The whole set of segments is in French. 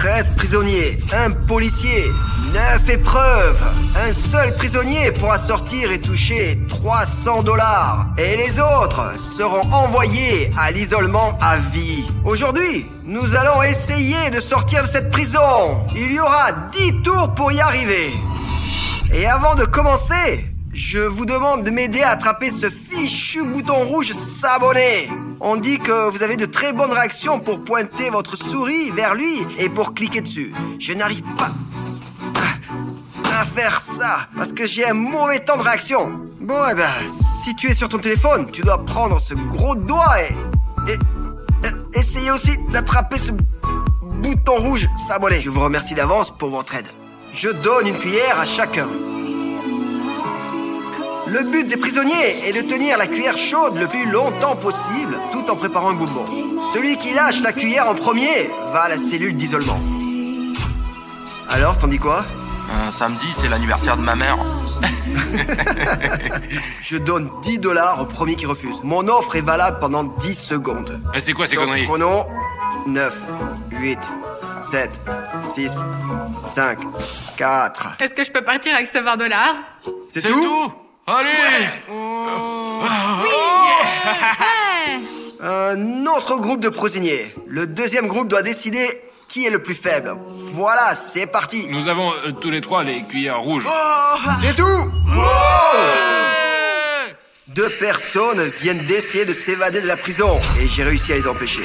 13 prisonniers, un policier, 9 épreuves. Un seul prisonnier pourra sortir et toucher 300 $. Et les autres seront envoyés à l'isolement à vie. Aujourd'hui, nous allons essayer de sortir de cette prison. Il y aura 10 tours pour y arriver. Et avant de commencer, je vous demande de m'aider à attraper ce fichu bouton rouge s'abonner. On dit que vous avez de très bonnes réactions pour pointer votre souris vers lui et pour cliquer dessus. Je n'arrive pas à faire ça parce que j'ai un mauvais temps de réaction. Bon, eh ben, si tu es sur ton téléphone, tu dois prendre ce gros doigt et essayer aussi d'attraper ce bouton rouge s'abonner. Je vous remercie d'avance pour votre aide. Je donne une cuillère à chacun. Le but des prisonniers est de tenir la cuillère chaude le plus longtemps possible, tout en préparant un bonbon. Celui qui lâche la cuillère en premier va à la cellule d'isolement. Alors, t'en dis quoi? Samedi, c'est l'anniversaire de ma mère. Je donne 10 $ au premier qui refuse. Mon offre est valable pendant 10 secondes. Et c'est quoi ces Donc, conneries? chrono, 9, 8, 7, 6, 5, 4... Est-ce que je peux partir avec ce 20 $? C'est tout? Allez! Un autre groupe de prisonniers. Le deuxième groupe doit décider qui est le plus faible. Voilà, c'est parti. Nous avons tous les trois les cuillères rouges. C'est tout. Deux personnes viennent d'essayer de s'évader de la prison et j'ai réussi à les empêcher.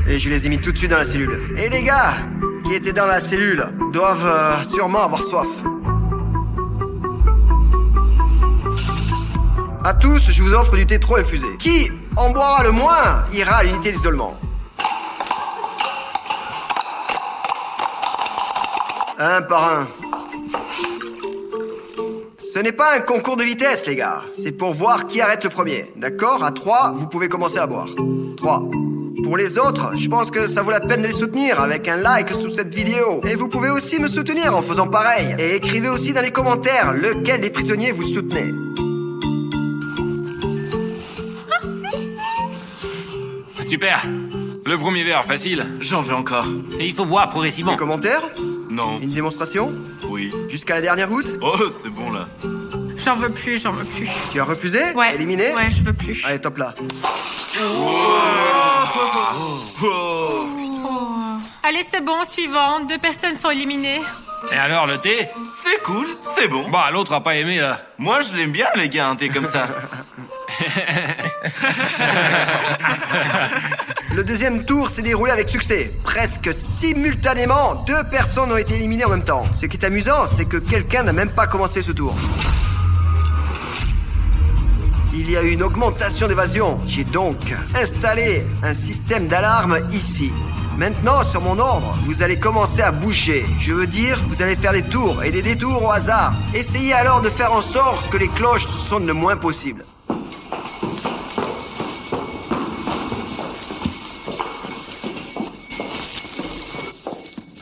Et je les ai mis tout de suite dans la cellule. Et les gars qui étaient dans la cellule doivent sûrement avoir soif. À tous, je vous offre du thé trop infusé. Qui en boira le moins ira à l'unité d'isolement. Un par un. Ce n'est pas un concours de vitesse, les gars. C'est pour voir qui arrête le premier. D'accord? À 3, vous pouvez commencer à boire. 3. Pour les autres, je pense que ça vaut la peine de les soutenir avec un like sous cette vidéo. Et vous pouvez aussi me soutenir en faisant pareil. Et écrivez aussi dans les commentaires lequel des prisonniers vous soutenez. Super. Le premier verre, facile. J'en veux encore. Et il faut boire progressivement. Des commentaires? Non. Une démonstration? Oui. Jusqu'à la dernière goutte? Oh, c'est bon là. J'en veux plus, j'en veux plus. Tu as refusé? Ouais. Éliminé? Ouais, je veux plus. Allez, top là. Allez, c'est bon, suivant. 2 personnes sont éliminées. Et alors, le thé? C'est cool, c'est bon. Bah, l'autre a pas aimé, là. Moi, je l'aime bien, les gars, un thé comme ça. Le deuxième tour s'est déroulé avec succès. Presque simultanément, 2 personnes ont été éliminées en même temps. Ce qui est amusant, c'est que quelqu'un n'a même pas commencé ce tour. Il y a eu une augmentation d'évasion. J'ai donc installé un système d'alarme ici. Maintenant, sur mon ordre, vous allez commencer à bouger. Je veux dire, vous allez faire des tours et des détours au hasard. Essayez alors de faire en sorte que les cloches sonnent le moins possible.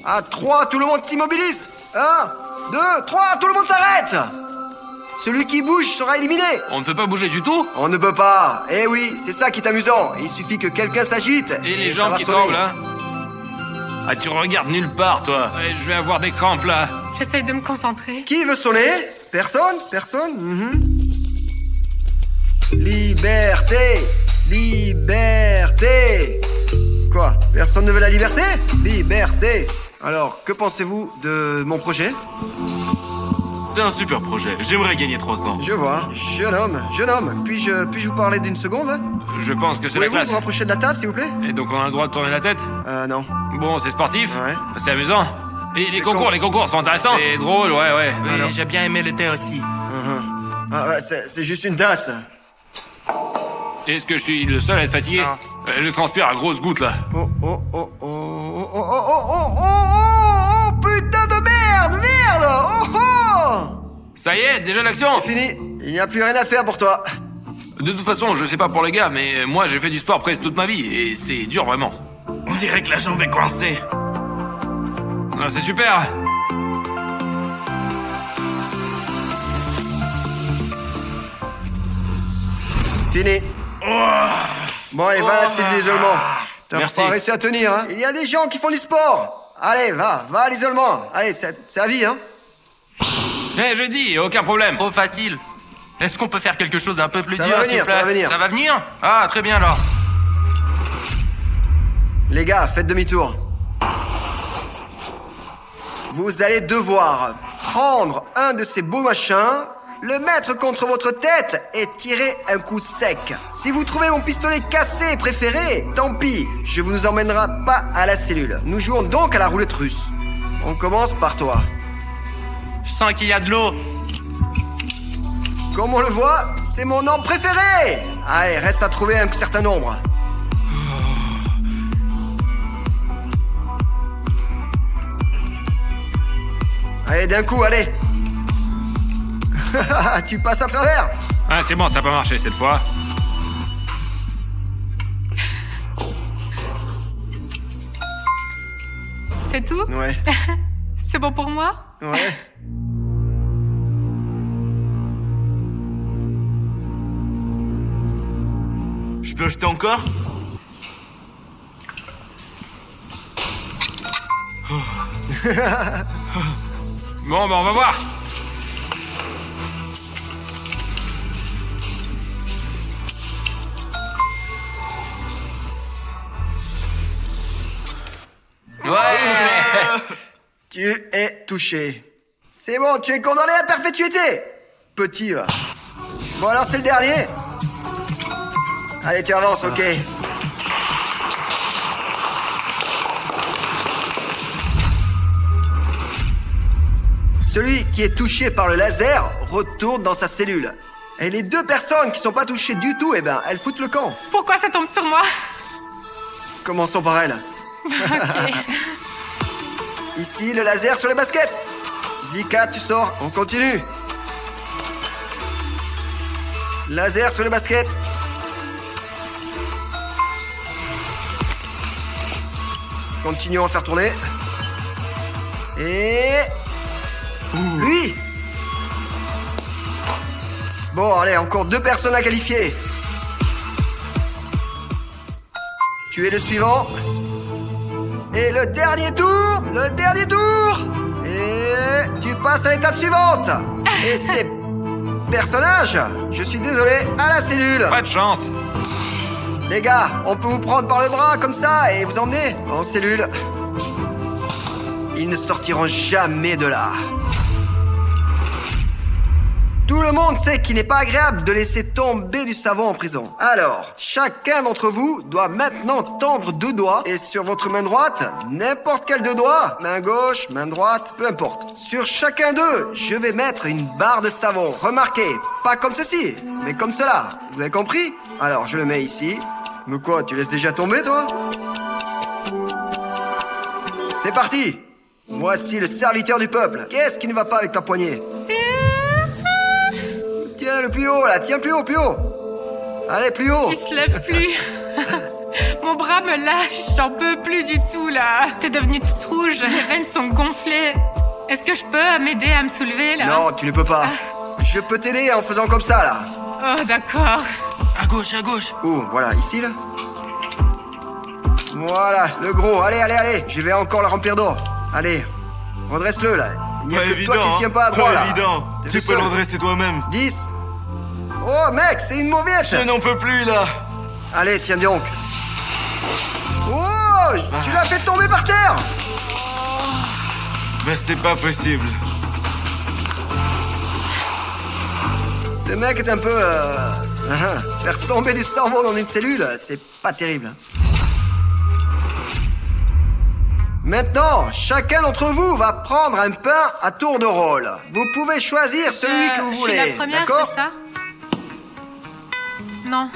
À 3, tout le monde s'immobilise. 1, 2, 3, tout le monde s'arrête. Celui qui bouge sera éliminé. On ne peut pas bouger du tout? On ne peut pas. Eh oui, c'est ça qui est amusant. Il suffit que quelqu'un s'agite. Et les ça jambes va qui sonner. tremblent, hein? Ah, tu regardes nulle part, toi. Ouais, je vais avoir des crampes, là. J'essaye de me concentrer. Qui veut sonner? Personne? Personne? Liberté! Liberté! Quoi? Personne ne veut la liberté? Liberté! Alors, que pensez-vous de mon projet? C'est un super projet. J'aimerais gagner 300. Je vois. Jeune homme. Puis-je vous parler d'une seconde? Je pense que c'est la Pouvez-vous classe. vous rapprocher de la tasse, s'il vous plaît? Et donc on a le droit de tourner la tête? Non. Bon, c'est sportif. Ouais. C'est amusant. Et les concours sont intéressants. C'est drôle, ouais. Oui, Alors. j'ai bien aimé le thé aussi. Ah, ouais, c'est juste une tasse. Est-ce que je suis le seul à être fatigué? Non. Je transpire à grosses gouttes, là. Oh, putain de merde! Ça y est, déjà l'action. Fini, il n'y a plus rien à faire pour toi. De toute façon, je sais pas pour les gars, mais moi j'ai fait du sport presque toute ma vie, et c'est dur vraiment. On dirait que la jambe est coincée. Ah, c'est super. Fini. Bon, allez, va à la cellule d'isolement. T'as Merci. pas réussi à tenir, hein? Il y a des gens qui font du sport. Allez, va à l'isolement. Allez, c'est à vie, hein? Eh, j'ai dit, aucun problème. Trop facile. Est-ce qu'on peut faire quelque chose d'un peu plus Ça dur, va s'il venir, vous plaît? ça va venir. Ça va venir? Ah, très bien alors. Les gars, faites demi-tour. Vous allez devoir prendre un de ces beaux machins, le mettre contre votre tête et tirer un coup sec. Si vous trouvez mon pistolet cassé préféré, tant pis, je vous nous emmènera pas à la cellule. Nous jouons donc à la roulette russe. On commence par toi. Je sens qu'il y a de l'eau. Comme on le voit, c'est mon nombre préféré. Allez, reste à trouver un certain nombre. Allez, d'un coup, allez. Tu passes à travers. Ah, c'est bon, ça a pas marché cette fois. C'est tout? Ouais, C'est bon pour moi? ouais. Je peux jeter encore? Bon, bah on va voir. Tu es touché. C'est bon, tu es condamné à perpétuité. Petit, va. Bon, alors c'est le dernier. Allez, tu avances, ok. Celui qui est touché par le laser retourne dans sa cellule. Et les deux personnes qui sont pas touchées du tout, eh ben, elles foutent le camp. Pourquoi ça tombe sur moi? Commençons par elle. Ok. Ici, le laser sur les baskets. Vika, tu sors, on continue. Laser sur les baskets. Continuons à faire tourner. Et... Lui. Bon, allez, encore 2 personnes à qualifier. Tu es le suivant. Et le dernier tour. Et tu passes à l'étape suivante. Et ces personnages, je suis désolé, à la cellule. Pas de chance. Les gars, on peut vous prendre par le bras comme ça et vous emmener en cellule. Ils ne sortiront jamais de là. Tout le monde sait qu'il n'est pas agréable de laisser tomber du savon en prison. Alors, chacun d'entre vous doit maintenant tendre 2 doigts et sur votre main droite, n'importe quel 2 doigts, main gauche, main droite, peu importe. Sur chacun d'eux, je vais mettre une barre de savon. Remarquez, pas comme ceci, mais comme cela. Vous avez compris? Alors, je le mets ici. Mais quoi, tu laisses déjà tomber, toi? C'est parti! Voici le serviteur du peuple. Qu'est-ce qui ne va pas avec ta poignée? Tiens, le plus haut, là. Tiens, plus haut, plus haut. Allez, plus haut. Il se lève plus. Mon bras me lâche, j'en peux plus du tout, là. T'es devenue toute rouge, les veines sont gonflées. Est-ce que je peux m'aider à me soulever, là? Non, tu ne peux pas. Je peux t'aider en faisant comme ça, là. Oh, d'accord. À gauche, à gauche. Où? Voilà, ici, là. Voilà, le gros. Allez, allez, allez. Je vais encore le remplir d'eau. Allez, redresse-le, là. Il n'y a Pas que évident, toi qui ne tiens pas à droit, pas là. évident. T'es Tu le peux seul. le redresser toi-même. 10. Oh, mec, c'est une mauviette. Je n'en peux plus, là. Allez, tiens donc. Oh, tu l'as fait tomber par terre. Mais c'est pas possible. Ce mec est un peu... faire tomber du cerveau dans une cellule, c'est pas terrible. Maintenant, chacun d'entre vous va prendre un pain à tour de rôle. Vous pouvez choisir celui que vous Je voulez. suis la première, d'accord? c'est ça? Non.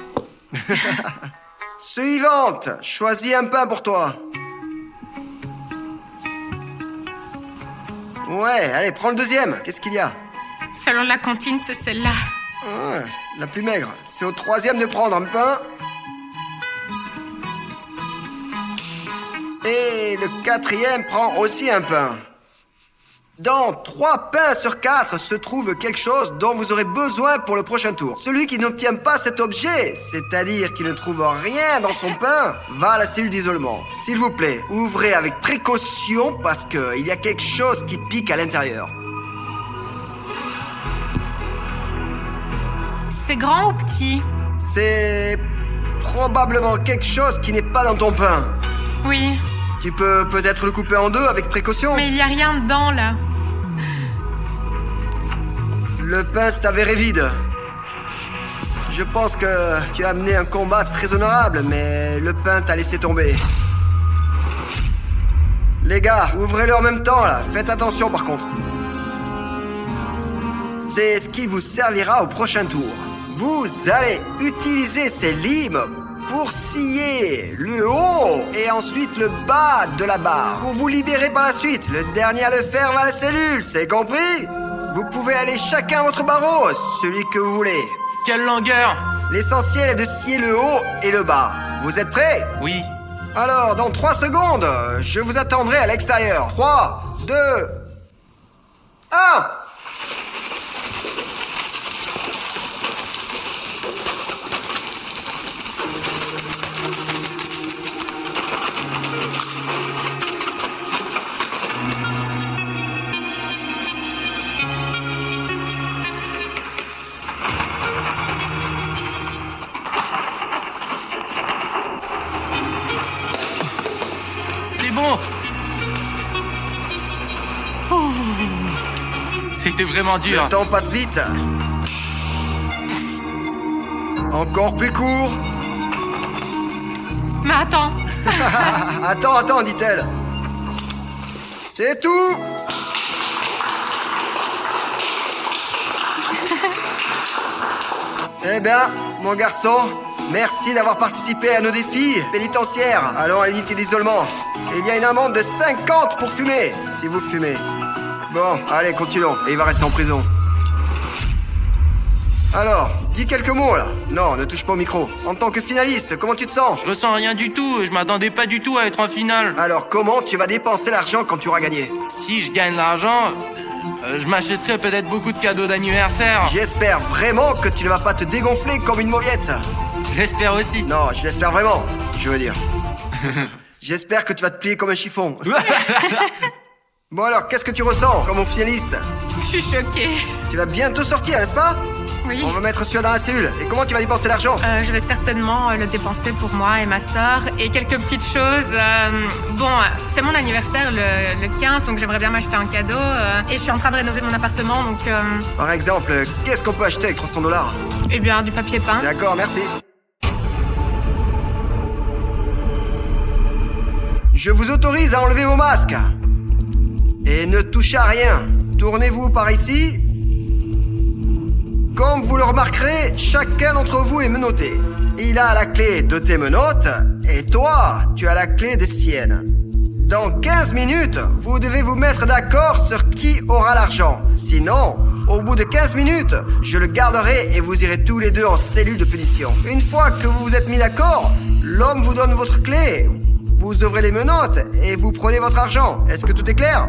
Suivante, choisis un pain pour toi. Ouais, allez, prends le deuxième. Qu'est-ce qu'il y a? Selon la cantine, c'est celle-là. Ah, la plus maigre. C'est au troisième de prendre un pain. Et le quatrième prend aussi un pain. Dans 3 pains sur 4 se trouve quelque chose dont vous aurez besoin pour le prochain tour. Celui qui n'obtient pas cet objet, c'est-à-dire qui ne trouve rien dans son pain, va à la cellule d'isolement. S'il vous plaît, ouvrez avec précaution parce qu'il y a quelque chose qui pique à l'intérieur. C'est grand ou petit? C'est probablement quelque chose qui n'est pas dans ton pain. Oui, Tu peux peut-être le couper en deux avec précaution. mais il y a rien dedans, là. Le pain s'est avéré vide. Je pense que tu as mené un combat très honorable, mais le pain t'a laissé tomber. Les gars, ouvrez-le en même temps, là. Faites attention, par contre. C'est ce qui vous servira au prochain tour. Vous allez utiliser ces limes pour scier le haut et ensuite le bas de la barre. Pour vous libérer par la suite, le dernier à le faire va à la cellule, c'est compris? Vous pouvez aller chacun à votre barreau, celui que vous voulez. Quelle longueur? L'essentiel est de scier le haut et le bas. Vous êtes prêts? Oui. Alors, dans 3 secondes, je vous attendrai à l'extérieur. 3, 2, 1. C'est bon. C'était vraiment dur. Le temps passe vite. Encore plus court. Mais attends, Attends, dit-elle. C'est tout. Eh bien, mon garçon, merci d'avoir participé à nos défis pénitentiaires. Allons à l'unité d'isolement. Il y a une amende de 50 pour fumer, si vous fumez. Bon, allez, continuons. Et il va rester en prison. Alors, dis quelques mots, là. Non, ne touche pas au micro. En tant que finaliste, comment tu te sens? Je ressens rien du tout. Je m'attendais pas du tout à être en finale. Alors, comment tu vas dépenser l'argent quand tu auras gagné? Si je gagne l'argent, je m'achèterai peut-être beaucoup de cadeaux d'anniversaire. J'espère vraiment que tu ne vas pas te dégonfler comme une mauviette. J'espère aussi. Non, je l'espère vraiment, je veux dire. J'espère que tu vas te plier comme un chiffon. Bon alors, qu'est-ce que tu ressens comme finaliste? je suis choquée. Tu vas bientôt sortir, n'est-ce pas? Oui. On va mettre celui-là dans la cellule. Et comment tu vas dépenser l'argent? Je vais certainement le dépenser pour moi et ma sœur et quelques petites choses. Bon, c'est mon anniversaire le 15, donc j'aimerais bien m'acheter un cadeau. Et je suis en train de rénover mon appartement, donc... Par exemple, qu'est-ce qu'on peut acheter avec 300 $? eh bien, du papier peint. D'accord, merci. Je vous autorise à enlever vos masques. Et ne touchez à rien. Tournez-vous par ici. Comme vous le remarquerez, chacun d'entre vous est menotté. Il a la clé de tes menottes, et toi, tu as la clé des siennes. Dans 15 minutes, vous devez vous mettre d'accord sur qui aura l'argent. Sinon, au bout de 15 minutes, je le garderai et vous irez tous les deux en cellule de punition. Une fois que vous vous êtes mis d'accord, l'homme vous donne votre clé. Vous ouvrez les menottes et vous prenez votre argent. Est-ce que tout est clair?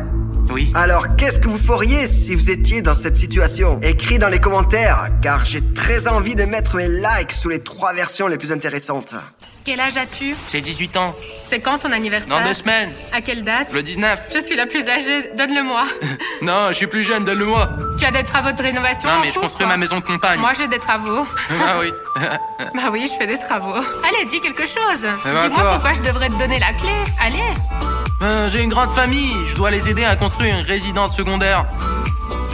Oui. Alors, qu'est-ce que vous feriez si vous étiez dans cette situation? Écris dans les commentaires, car j'ai très envie de mettre mes likes sous les 3 versions les plus intéressantes. Quel âge as-tu? J'ai 18 ans. C'est quand ton anniversaire? Dans 2 semaines. À quelle date? Le 19. Je suis la plus âgée, donne-le-moi. Non, je suis plus jeune, donne-le-moi. Tu as des travaux de rénovation Non, en mais je cours, construis toi? ma maison de campagne. Moi, j'ai des travaux. Ah oui. Bah oui, je fais des travaux. Allez, dis quelque chose. ben, Dis-moi quoi? pourquoi je devrais te donner la clé. Allez. J'ai une grande famille. Je dois les aider à construire une résidence secondaire.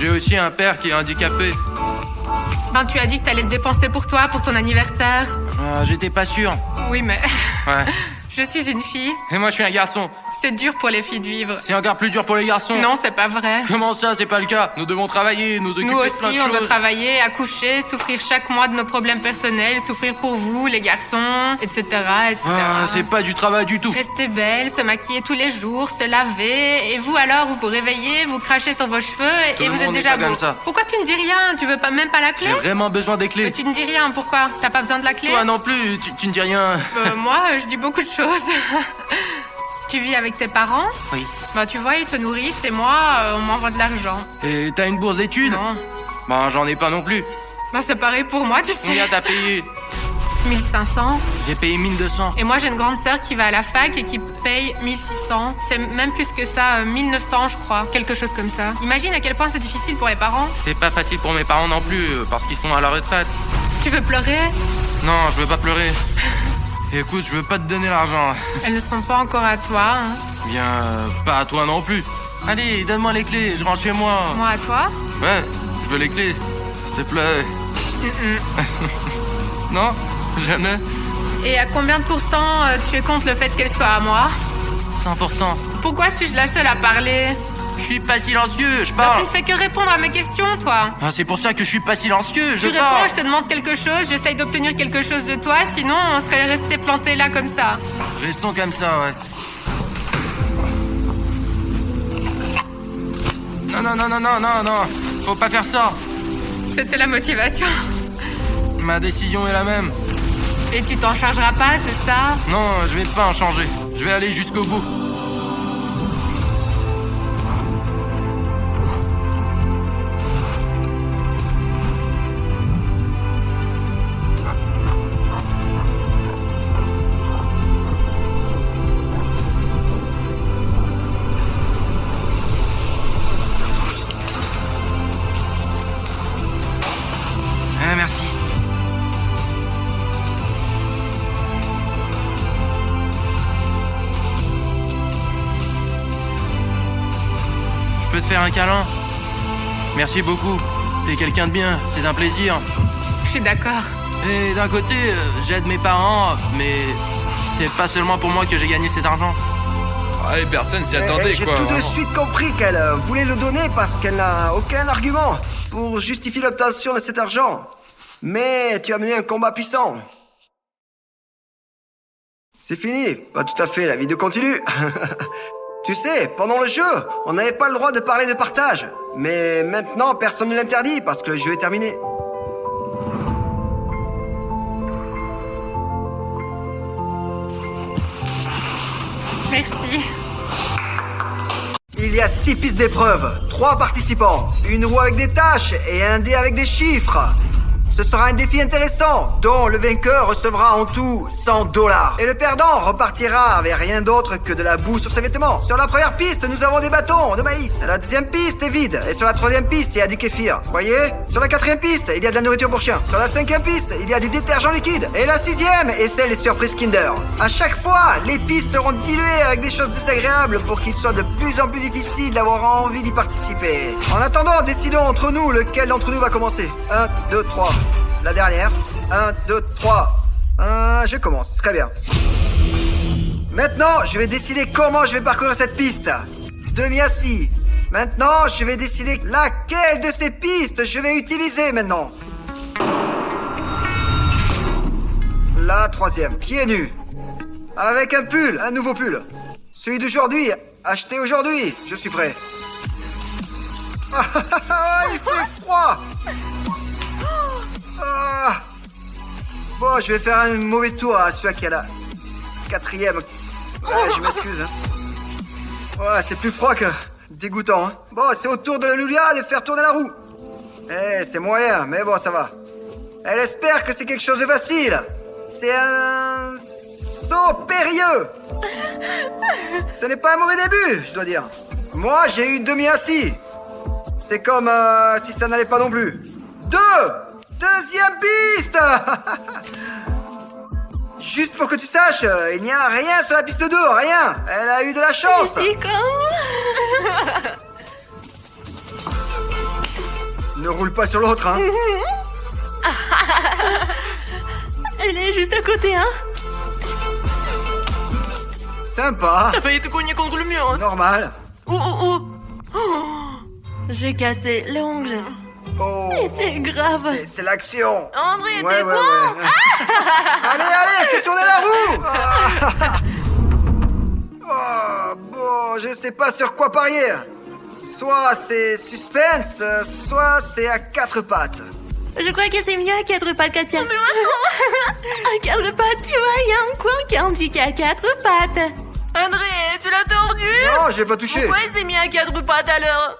J'ai aussi un père qui est handicapé. Ben, tu as dit que t'allais le dépenser pour toi, pour ton anniversaire. J'étais pas sûr. Oui, mais Ouais. je suis une fille. Et moi, je suis un garçon. C'est dur pour les filles de vivre. C'est encore plus dur pour les garçons. Non, c'est pas vrai. Comment ça, c'est pas le cas? Nous devons travailler, nous occuper Nous de plein de aussi, on doit choses. travailler, accoucher, souffrir chaque mois de nos problèmes personnels, souffrir pour vous, les garçons, etc., etc. C'est pas du travail du tout. Rester belle, se maquiller tous les jours, se laver, et vous alors, vous vous réveillez, vous crachez sur vos cheveux, Tout et le vous êtes monde n'est déjà pas comme beau. ça. Pourquoi tu ne dis rien? Tu veux pas même pas la clé? J'ai vraiment besoin des Mais clés. tu ne dis rien, pourquoi? T'as pas besoin de la clé? Toi non plus, tu ne dis rien. Moi, je dis beaucoup de choses. Tu vis avec tes parents? Oui. Bah tu vois, ils te nourrissent et moi, on m'envoie de l'argent. Et t'as une bourse d'études? Non. Bah j'en ai pas non plus. Bah c'est pareil pour moi, tu sais. Combien t'as payé? 1500. J'ai payé 1200. Et moi j'ai une grande sœur qui va à la fac et qui paye 1600. C'est même plus que ça, 1900 je crois, quelque chose comme ça. Imagine à quel point c'est difficile pour les parents. C'est pas facile pour mes parents non plus, parce qu'ils sont à la retraite. Tu veux pleurer? Non, je veux pas pleurer. Écoute, je veux pas te donner l'argent. Elles ne sont pas encore à toi. Hein. Bien, pas à toi non plus. Allez, donne-moi les clés, je rentre chez moi. Moi à toi? Ouais, je veux les clés. S'il te plaît. Non? Jamais? Et à combien de pourcents tu es contre le fait qu'elle soit à moi? 100%. Pourquoi suis-je la seule à parler? Je suis pas silencieux, je Tu parle. ne fais que répondre à mes questions, toi. Ah, c'est pour ça que je suis pas silencieux, Tu je réponds, parle. je te demande quelque chose, j'essaye d'obtenir quelque chose de toi, sinon on serait resté planté là comme ça. Restons comme ça, ouais. Non, faut pas faire ça. C'était la motivation. Ma décision est la même. Et tu t'en chargeras pas, c'est ça? Non, je vais pas en changer. Je vais aller jusqu'au bout. Ah, merci. Je peux te faire un câlin? Merci beaucoup. T'es quelqu'un de bien, c'est un plaisir. Je suis d'accord. Et d'un côté, j'aide mes parents, mais c'est pas seulement pour moi que j'ai gagné cet argent. Ouais, personne s'y attendait, J'ai quoi. tout de vraiment. suite compris qu'elle voulait le donner parce qu'elle n'a aucun argument pour justifier l'obtention de cet argent. Mais tu as mené un combat puissant. C'est fini. Pas tout à fait, la vidéo continue. Tu sais, pendant le jeu, on n'avait pas le droit de parler de partage. Mais maintenant, personne ne l'interdit parce que le jeu est terminé. Merci. Il y a 6 pistes d'épreuve, 3 participants, une roue avec des tâches et un dé avec des chiffres. Ce sera un défi intéressant, dont le vainqueur recevra en tout 100 $. Et le perdant repartira avec rien d'autre que de la boue sur ses vêtements. Sur la première piste, nous avons des bâtons de maïs. La deuxième piste est vide. Et sur la troisième piste, il y a du kéfir. Voyez? Sur la quatrième piste, il y a de la nourriture pour chien. Sur la cinquième piste, il y a du détergent liquide. Et la sixième est celle des surprises Kinder. À chaque fois, les pistes seront diluées avec des choses désagréables pour qu'il soit de plus en plus difficile d'avoir envie d'y participer. En attendant, décidons entre nous lequel d'entre nous va commencer. 1, 2, 3. La dernière. 1, 2, 3. Je commence. Très bien. Maintenant, je vais décider comment je vais parcourir cette piste. Demi-assis. Maintenant, je vais décider laquelle de ces pistes je vais utiliser maintenant. La troisième. Pieds nus. Avec un pull, un nouveau pull. Celui d'aujourd'hui, acheté aujourd'hui. Je suis prêt. Il fait froid. Bon, je vais faire un mauvais tour à celui qui a la quatrième. Je m'excuse. Ouais, c'est plus froid que dégoûtant. Bon, c'est au tour de Lulia de faire tourner la roue. C'est moyen, mais bon, ça va. Elle espère que c'est quelque chose de facile. C'est un saut périlleux. Ce n'est pas un mauvais début, je dois dire. Moi, j'ai eu demi-assis. C'est comme si ça n'allait pas non plus. Deuxième piste. Juste pour que tu saches, il n'y a rien sur la piste 2, rien. Elle a eu de la chance. Ne roule pas sur l'autre, hein. Elle est juste à côté, hein. Sympa. T'as failli te cogner contre le mur, hein. Normal. Oh. J'ai cassé l'ongle. Oh. Et c'est grave. C'est l'action. André, Ouais, t'es ouais, con. ouais. Allez, fais tourner la roue. Bon, je sais pas sur quoi parier. Soit c'est suspense, soit c'est à 4 pattes. Je crois que c'est mieux à 4 pattes, Katia. Mais attends. À 4 pattes, tu vois, il y a un coin qui indique à 4 pattes. André, tu l'as tordu? Non, je l'ai pas touché. Pourquoi il s'est mis à quatre pattes alors?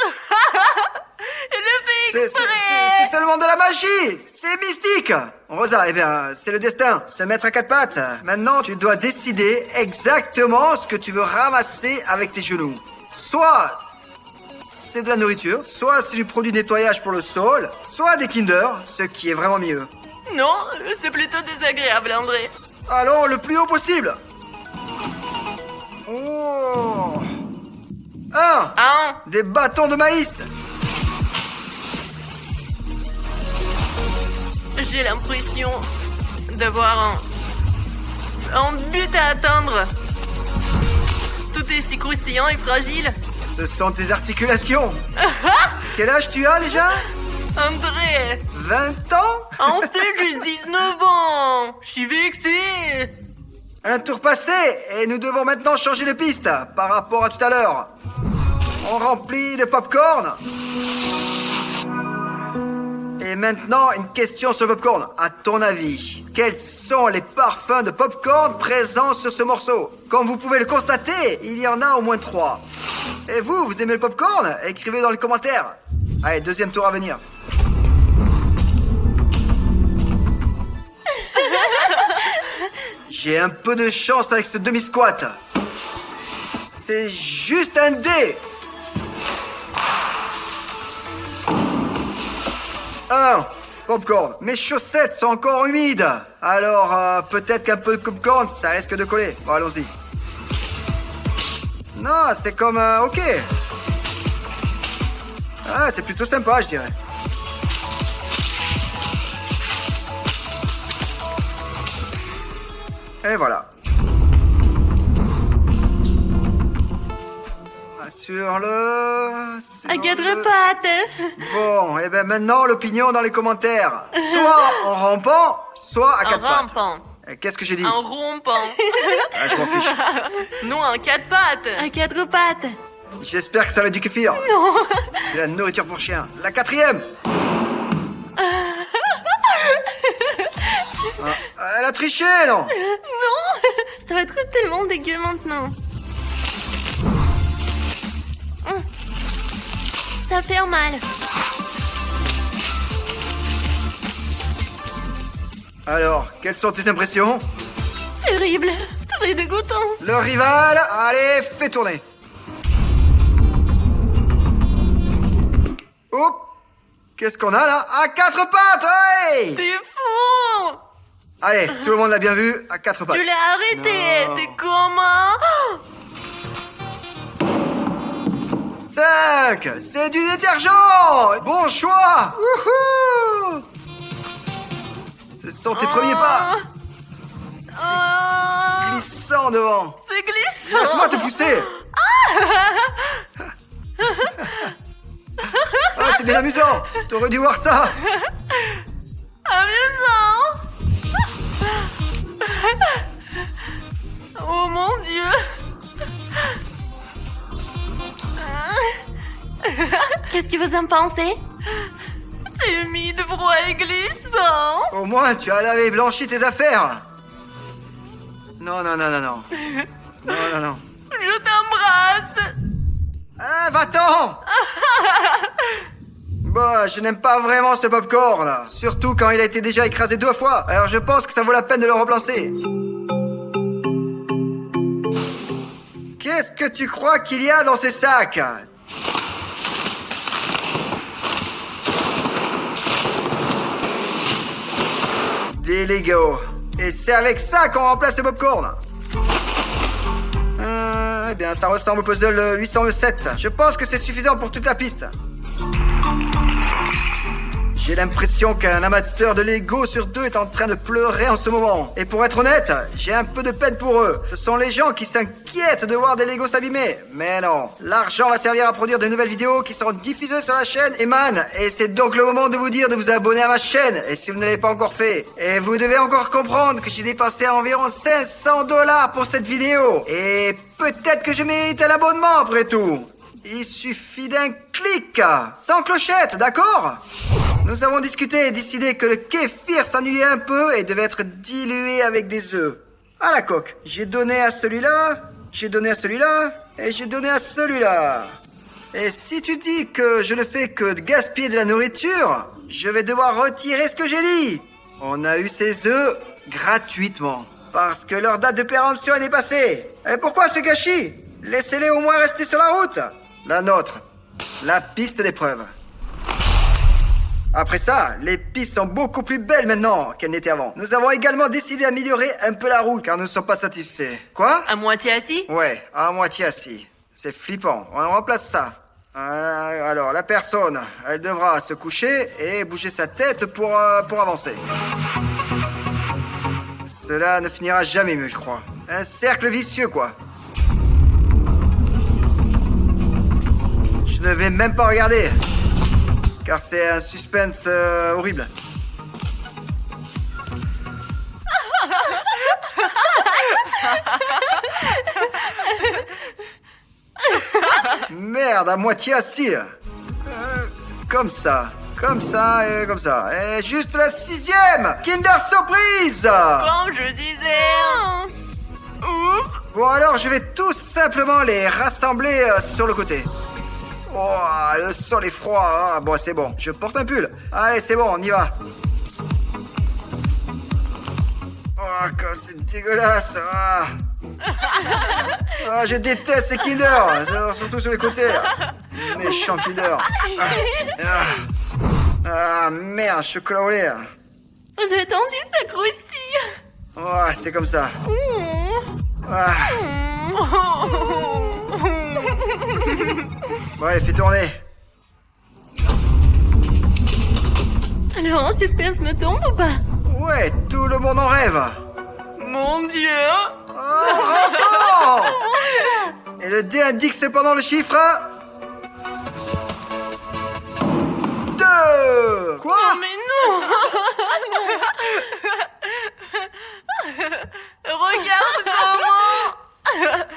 Il le fait C'est exprès. seulement de la magie. C'est mystique. Rosa, eh bien, c'est le destin. Se mettre à quatre pattes. Maintenant, tu dois décider exactement ce que tu veux ramasser avec tes genoux. Soit c'est de la nourriture, soit c'est du produit de nettoyage pour le sol, soit des Kinder, ce qui est vraiment mieux. Non, c'est plutôt désagréable, André. Allons le plus haut possible. Oh. Des bâtons de maïs. J'ai l'impression d'avoir un but à atteindre. Tout est si croustillant et fragile. Ce sont tes articulations. Quel âge tu as déjà? André, 20 ans? en fait, j'ai 19 ans. Je suis vexé. Un tour passé et nous devons maintenant changer de piste par rapport à tout à l'heure. On remplit le popcorn. Et maintenant, une question sur le popcorn. À ton avis, quels sont les parfums de popcorn présents sur ce morceau? Comme vous pouvez le constater, il y en a au moins 3. Et vous aimez le popcorn? Écrivez dans les commentaires. Allez, deuxième tour à venir. J'ai un peu de chance avec ce demi-squat. C'est juste un dé. 1. Popcorn. Mes chaussettes sont encore humides. Alors, peut-être qu'un peu de popcorn, ça risque de coller. Bon, allons-y. Non, c'est comme... ok. Ah, c'est plutôt sympa, je dirais. Et voilà. Sur le... À quatre pattes. Bon, et bien maintenant, l'opinion dans les commentaires. Soit en rampant, soit à En quatre pattes. rampant. Qu'est-ce que j'ai dit? En rompant. Ah, je m'en fiche. Non, en quatre pattes. À quatre pattes. J'espère que ça va être du kéfir. Non. De la nourriture pour chien. La 4e. Elle a triché, non? Non, ça va être tellement dégueu maintenant. Ça fait mal. Alors, quelles sont tes impressions? Terrible, très dégoûtant. Le rival, allez, fais tourner. Oups. Qu'est-ce qu'on a là? À 4 pattes, hey! T'es fou. Allez, tout le monde l'a bien vu, à 4 pattes. Tu l'as arrêté. Non. T'es comment? 5. C'est du détergent. Bon choix. Wouhou. Ce sont tes premiers pas. Glissant devant. C'est glissant. Laisse-moi te pousser. Ah, c'est bien amusant. T'aurais dû voir ça. Amusant. Oh mon Dieu. Qu'est-ce que vous en pensez? C'est humide, froid et glissant. Au moins, tu as lavé et blanchi tes affaires. Non, non, non, non, non. Non, non, non. Je t'embrasse. Ah, va-t'en. Bon, je n'aime pas vraiment ce popcorn, là. Surtout quand il a été déjà écrasé 2 fois. Alors je pense que ça vaut la peine de le relancer. Qu'est-ce que tu crois qu'il y a dans ces sacs? Des Lego. Et c'est avec ça qu'on remplace le popcorn. Eh bien, ça ressemble au puzzle 807. Je pense que c'est suffisant pour toute la piste. J'ai l'impression qu'un amateur de Lego sur 2 est en train de pleurer en ce moment. Et pour être honnête, j'ai un peu de peine pour eux. Ce sont les gens qui s'inquiètent de voir des Lego s'abîmer. Mais non, l'argent va servir à produire de nouvelles vidéos qui seront diffusées sur la chaîne Eman. Et c'est donc le moment de vous dire de vous abonner à ma chaîne. Et si vous ne l'avez pas encore fait. Et vous devez encore comprendre que j'ai dépensé environ 500 $ pour cette vidéo. Et peut-être que je mérite un abonnement après tout. Il suffit d'un clic, sans clochette, d'accord? Nous avons discuté et décidé que le kéfir s'ennuyait un peu et devait être dilué avec des œufs. à la coque. J'ai donné à celui-là, j'ai donné à celui-là, et j'ai donné à celui-là. Et si tu dis que je ne fais que de gaspiller de la nourriture, je vais devoir retirer ce que j'ai dit. On a eu ces œufs gratuitement, parce que leur date de péremption est dépassée. Et pourquoi ce gâchis? Laissez-les au moins rester sur la route. La nôtre, la piste d'épreuve. Après ça, les pistes sont beaucoup plus belles maintenant qu'elles n'étaient avant. Nous avons également décidé d'améliorer un peu la route car nous ne sommes pas satisfaits. Quoi? À moitié assis? Ouais, à moitié assis. C'est flippant. On remplace ça. Alors, la personne, elle devra se coucher et bouger sa tête pour avancer. Cela ne finira jamais mieux, je crois. Un cercle vicieux, quoi. Je ne vais même pas regarder. Car c'est un suspense horrible. Merde, à moitié assis là. Comme ça et comme ça. Et juste la 6e Kinder Surprise. Comme je disais. Ouf. Bon alors, je vais tout simplement les rassembler sur le côté. Oh, le sol est froid. Ah, bon, c'est bon. Je porte un pull. Allez, c'est bon, on y va. Oh, comme c'est dégueulasse. Ah, je déteste ces Kinder. Surtout sur les côtés, là. Méchant Kinder. Merde, chocolat au lait. Vous avez tendu, ça croustille. Oh, c'est comme ça. Bon, allez, fais tourner. Alors, un suspense me tombe ou pas? Ouais, tout le monde en rêve. Mon Dieu. Oh, et le dé indique cependant le chiffre 2. Quoi? Oh, mais non. Regarde comment.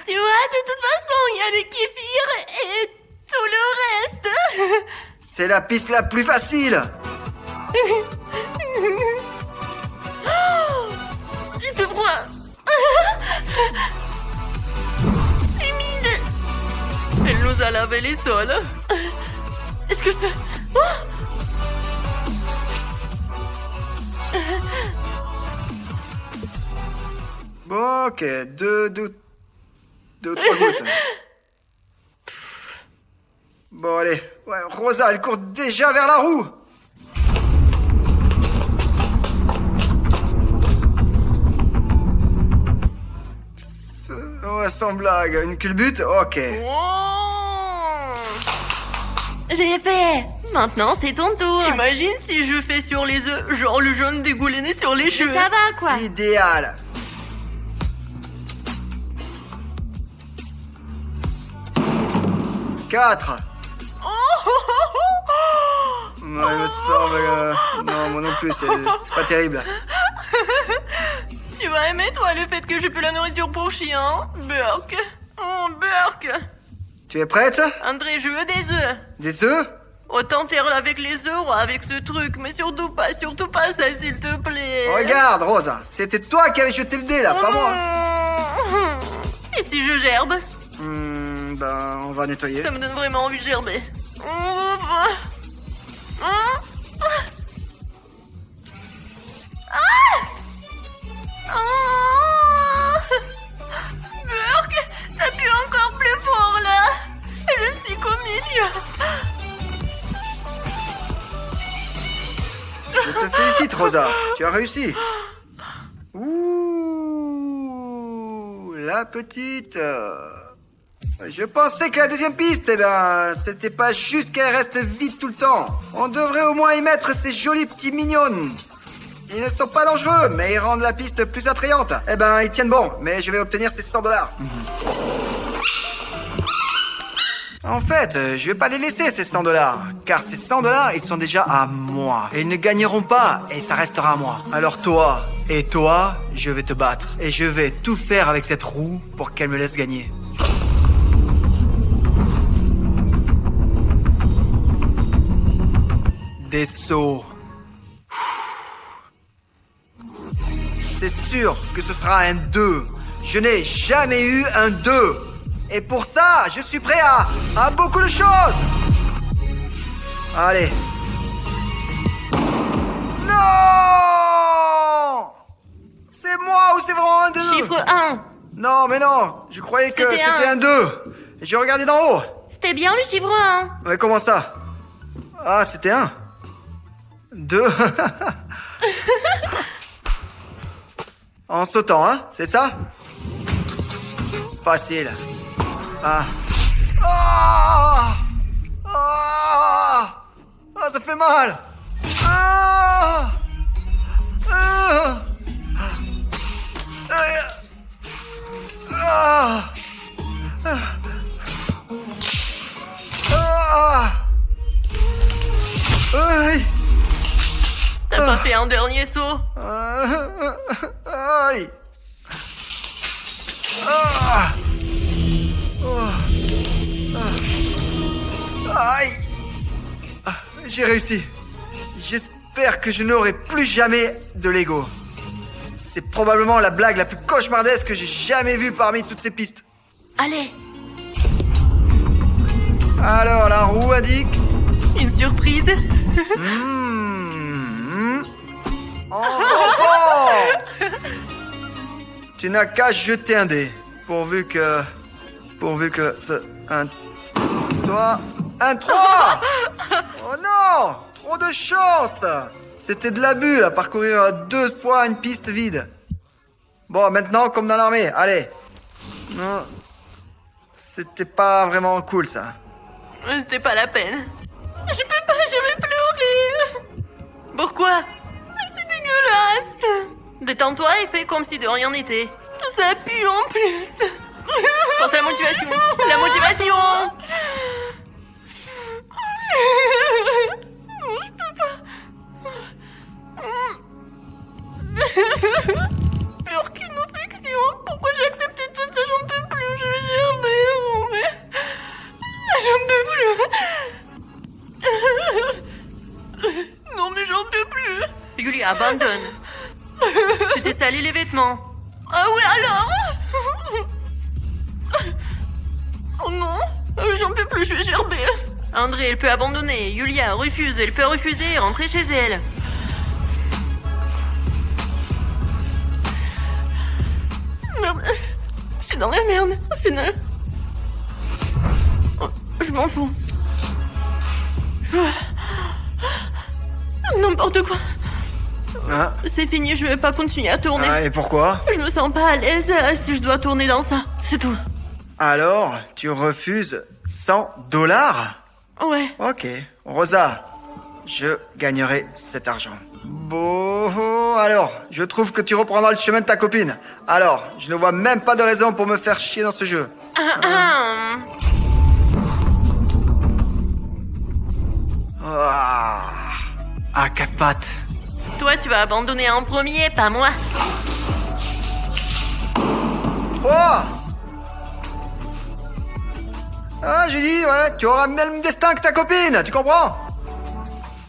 Tu vois, de toute façon, il y a le kéfir et tout le reste. C'est la piste la plus facile. Il fait froid. Humide. Elle nous a lavé les sols. Est-ce que je peux... Bon, ok, deux ou trois gouttes. Bon, allez. Ouais, Rosa, elle court déjà vers la roue. Ouais, sans blague. Une culbute? Ok. Oh. J'ai fait. Maintenant, c'est ton tour. Imagine si je fais sur les œufs, genre le jaune dégouliné sur les cheveux. Ça va, quoi. Idéal. Quatre. Ouais, il me semble. Non, moi non plus, c'est pas terrible. Tu vas aimer, toi, le fait que j'ai plus la nourriture pour chien. Burk. Oh, Burk. Tu es prête? André, je veux des œufs. Des œufs? Autant faire avec les œufs ou avec ce truc, mais surtout pas ça, s'il te plaît. Regarde, Rosa, c'était toi qui avais jeté le dé, là, pas moi. Et si je gerbe? Ben, on va nettoyer. Ça me donne vraiment envie de gerber. Burk, ça pue encore plus fort là. Et je suis qu'au milieu. Je te félicite, Rosa. Tu as réussi. Ouh, la petite. Je pensais que la deuxième piste, eh ben, c'était pas juste qu'elle reste vide tout le temps. On devrait au moins y mettre ces jolis petits mignons. Ils ne sont pas dangereux, mais ils rendent la piste plus attrayante. Eh ben, ils tiennent bon, mais je vais obtenir ces $100. En fait, je vais pas les laisser, ces $100. Car ces $100, ils sont déjà à moi. Et ils ne gagneront pas, et ça restera à moi. Alors toi, et toi, je vais te battre. Et je vais tout faire avec cette roue pour qu'elle me laisse gagner. Des sauts. c'est sûr que ce sera un 2. Je n'ai jamais eu un 2. Et pour ça, je suis prêt à beaucoup de choses. Allez. Non! C'est moi ou c'est vraiment un 2? Chiffre 1. Non, mais non. Je croyais que C'était c'était un 2. J'ai regardé d'en haut. C'était bien le chiffre 1. Mais comment ça? Ah, c'était un 2. En sautant, hein? C'est ça? Facile. Ah. Ah! Ah! Ah, ça fait mal! Ah! Ah! Ah! Ah! Ah! Aïe! T'as pas fait un dernier saut? Aïe! Ah! Oh! Ah! Aïe! Ah, j'ai réussi. J'espère que je n'aurai plus jamais de Lego. C'est probablement la blague la plus cauchemardesque que j'ai jamais vue parmi toutes ces pistes. Allez. Alors, la roue indique... Une surprise? Enfant! Tu n'as qu'à jeter un dé. Pourvu que ce soit un 3! Oh non! Trop de chance! C'était de l'abus à parcourir 2 fois une piste vide. Bon, maintenant, comme dans l'armée, allez. Non. C'était pas vraiment cool, ça. C'était pas la peine. Je peux pas, je vais pleurer. Pourquoi? C'est dégueulasse. Détends-toi et fais comme si de rien n'était. Tout ça pue en plus. Pense à la motivation. La motivation. Non, je peux pas. Pure qu'une infection. Pourquoi j'ai accepté tout ça? J'en peux plus. Je vais germer. J'en peux plus. Non mais j'en peux plus. Julie, abandonne. Tu t'es sali les vêtements. Ah oui alors. Oh non, j'en peux plus, je vais gerber. André, elle peut abandonner. Julia refuse, elle peut refuser et rentrer chez elle. Merde, je suis dans la merde, au final. Oh, je m'en fous. N'importe quoi. Hein? C'est fini, je vais pas continuer à tourner. Ah, et pourquoi? Je me sens pas à l'aise si je dois tourner dans ça. C'est tout. Alors, tu refuses $100? Ouais. Ok, Rosa, je gagnerai cet argent. Bon, alors, je trouve que tu reprendras le chemin de ta copine. Alors, je ne vois même pas de raison pour me faire chier dans ce jeu. Ah, 4 pattes. Toi, tu vas abandonner en premier, pas moi. 3. Ah, j'ai dit, ouais, tu auras le même destin que ta copine, tu comprends?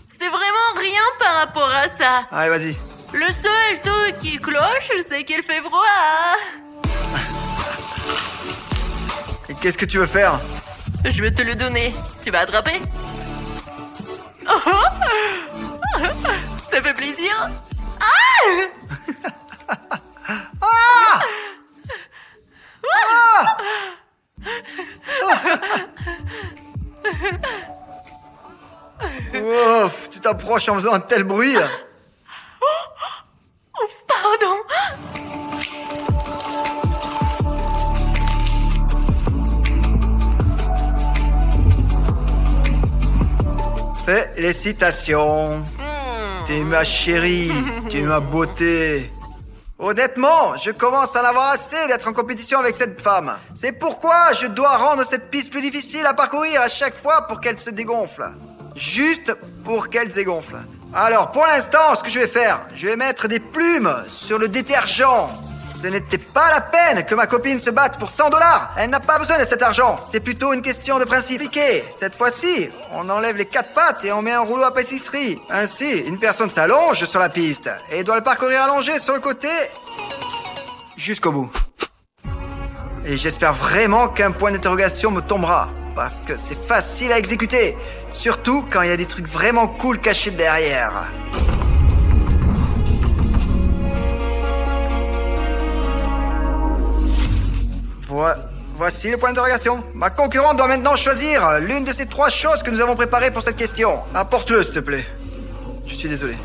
C'est vraiment rien par rapport à ça. Allez, vas-y. Le seul truc qui cloche, c'est qu'il fait froid. Et qu'est-ce que tu veux faire? Je vais te le donner. Tu vas attraper? Ça fait plaisir? Ouf, tu t'approches en faisant un tel bruit. Oups, pardon. Félicitations. T'es ma chérie, tu es ma beauté. Honnêtement, je commence à en avoir assez d'être en compétition avec cette femme. C'est pourquoi je dois rendre cette piste plus difficile à parcourir à chaque fois pour qu'elle se dégonfle. Juste pour qu'elle se dégonfle. Alors, pour l'instant, ce que je vais faire, je vais mettre des plumes sur le détergent. Ce n'était pas la peine que ma copine se batte pour 100 $. Elle n'a pas besoin de cet argent. C'est plutôt une question de principe. Piqué. Cette fois-ci, on enlève les 4 pattes et on met un rouleau à pâtisserie. Ainsi, une personne s'allonge sur la piste et doit le parcourir allongé sur le côté jusqu'au bout. Et j'espère vraiment qu'un point d'interrogation me tombera. Parce que c'est facile à exécuter. Surtout quand il y a des trucs vraiment cool cachés derrière. Voici le point d'interrogation. Ma concurrente doit maintenant choisir l'une de ces 3 choses que nous avons préparées pour cette question. Apporte-le, s'il te plaît. Je suis désolé.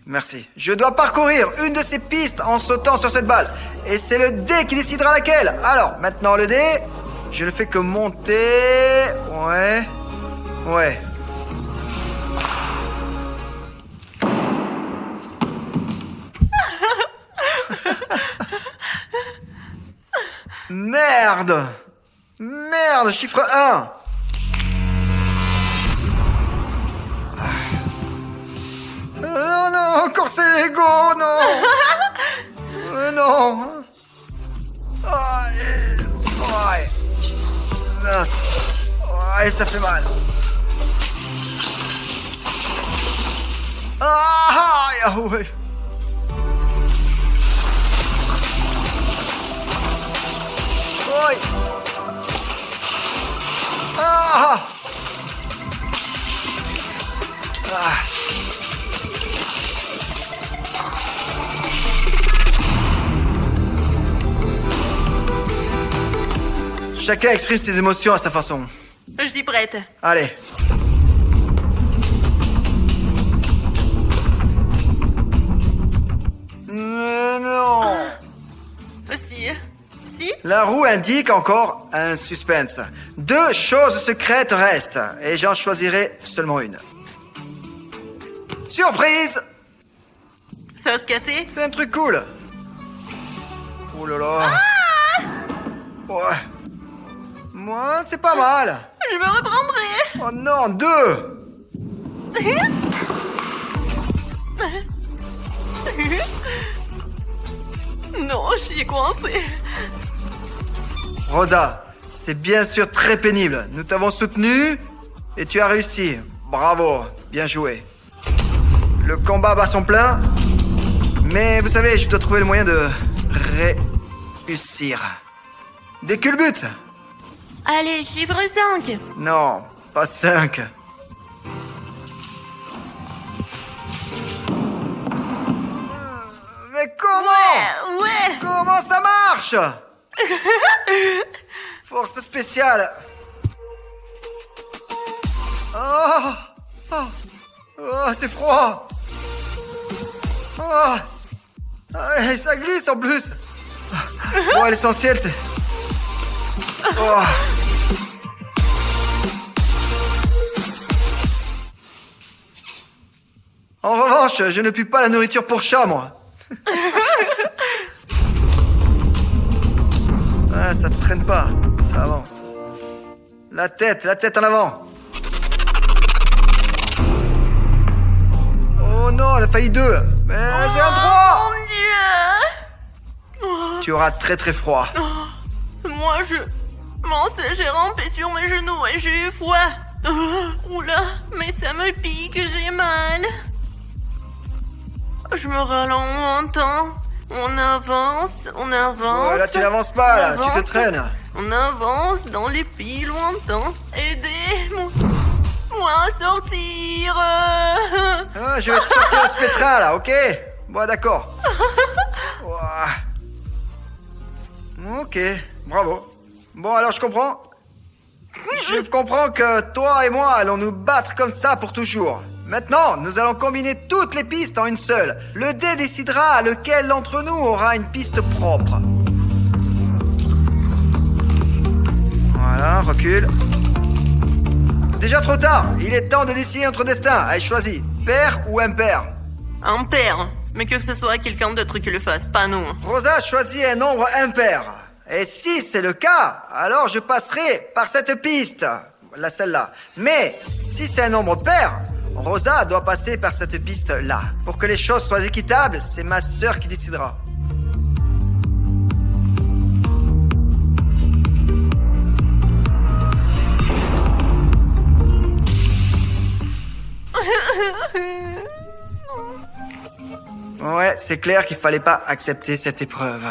Merci. Je dois parcourir une de ces pistes en sautant sur cette balle. Et c'est le dé qui décidera laquelle. Alors, maintenant le dé, je ne fais que monter... Ouais. Merde, chiffre 1. Non, encore c'est Lego, non. Non. Ouais. Mince. Ouais, ça fait mal. Ouais. Oi. Chacun exprime ses émotions à sa façon. Je suis prête. Allez. Non. Si. La roue indique encore un suspense. 2 choses secrètes restent, et j'en choisirai seulement une. Surprise! Ça va se casser? C'est un truc cool. Oh là là. Ouais. Moi, c'est pas mal. Je me reprendrai. Oh non, 2. Non, je suis coincée. Rosa, c'est bien sûr très pénible. Nous t'avons soutenu et tu as réussi. Bravo, bien joué. Le combat bat son plein, mais vous savez, je dois trouver le moyen de réussir. Des culbutes. Allez, chiffre 5. Non, pas 5. Mais comment? Ouais. Comment ça marche? Force spéciale. Oh, c'est froid. Et ça glisse en plus. Bon, l'essentiel, c'est... Oh. En revanche, je ne pue pas la nourriture pour chat, moi. Ça ne traîne pas, ça avance. La tête en avant. Oh non, elle a failli 2. Mais c'est un droit. Mon Dieu. Tu auras très très froid. Moi, j'ai rampé sur mes genoux et j'ai eu froid. Oula, mais ça me pique, j'ai mal. Je me ralentis. On avance. Oh, là, tu n'avances pas, là, tu te traînes. On avance dans les pays lointains. Aidez-moi à sortir. Je vais te sortir le spétrin, là, ok? Bon, d'accord. Ok, bravo. Bon, alors je comprends. Je comprends que toi et moi allons nous battre comme ça pour toujours. Maintenant, nous allons combiner toutes les pistes en une seule. Le dé décidera lequel d'entre nous aura une piste propre. Voilà, recule. Déjà trop tard, il est temps de décider notre destin. Allez, choisis, père ou impair. Un père. Mais que ce soit quelqu'un d'autre qui le fasse, pas nous. Rosa choisit un nombre impair. Et si c'est le cas, alors je passerai par cette piste. Celle-là. Mais si c'est un nombre pair, Rosa doit passer par cette piste-là. Pour que les choses soient équitables, c'est ma sœur qui décidera. Ouais, c'est clair qu'il fallait pas accepter cette épreuve.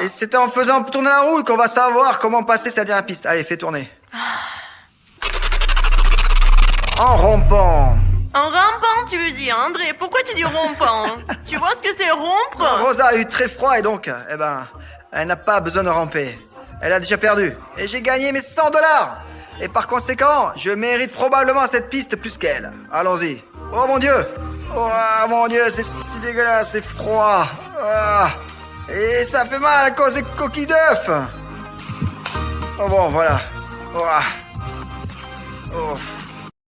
Et c'est en faisant tourner la roue qu'on va savoir comment passer cette dernière piste. Allez, fais tourner. En rompant. En rampant, tu veux dire, André? Pourquoi tu dis rompant? Tu vois ce que c'est rompre? Rosa a eu très froid et donc, elle n'a pas besoin de ramper. Elle a déjà perdu. Et j'ai gagné mes 100 $. Et par conséquent, je mérite probablement cette piste plus qu'elle. Allons-y. Oh mon Dieu! Oh mon Dieu, c'est si dégueulasse, c'est froid. Ah. Et ça fait mal à cause des coquilles d'œufs. Oh bon, voilà. Oh. Oh.